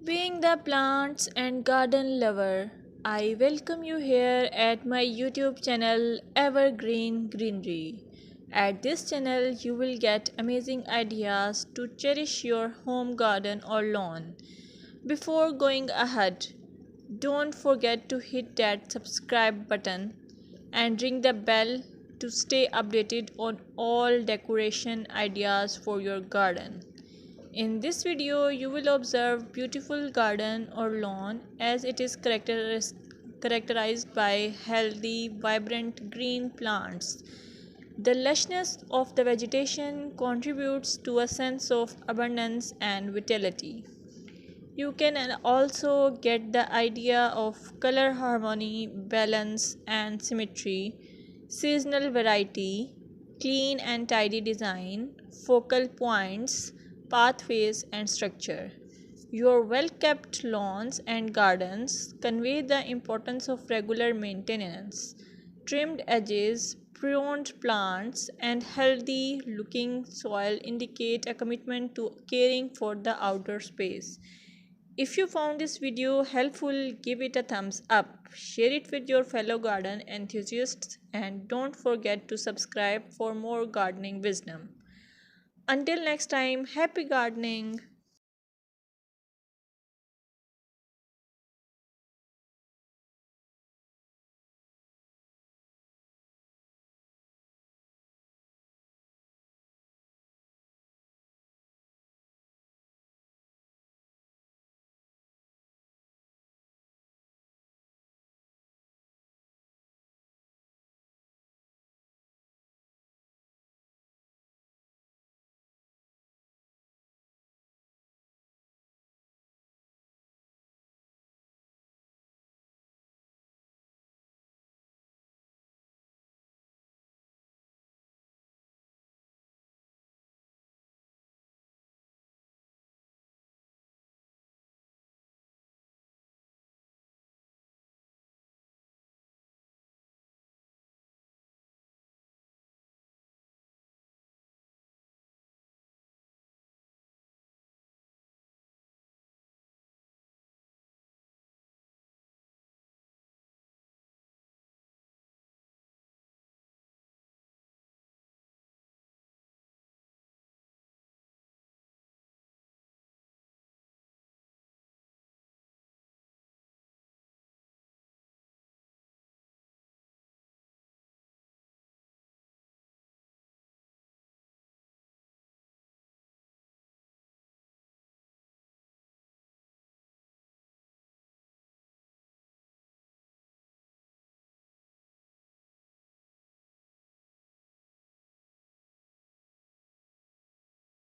Being the plants and garden lover, I welcome you here at my YouTube channel Evergreen Greenery. At this channel, you will get amazing ideas to cherish your home garden or lawn. Before going ahead, don't forget to hit that subscribe button and ring the bell to stay updated on all decoration ideas for your garden. In this video, you will observe beautiful garden or lawn as it is characterized by healthy, vibrant green plants. The lushness of the vegetation contributes to a sense of abundance and vitality. You can also get the idea of color harmony, balance, and symmetry, seasonal variety, clean and tidy design, focal points, pathways, and structure. Your well kept lawns and gardens convey the importance of regular maintenance. Trimmed edges, pruned plants, and healthy looking soil indicate a commitment to caring for the outdoor space. If you found this video helpful, give it a thumbs up, share it with your fellow garden enthusiasts, and don't forget to subscribe for more gardening wisdom. Until next time, happy gardening!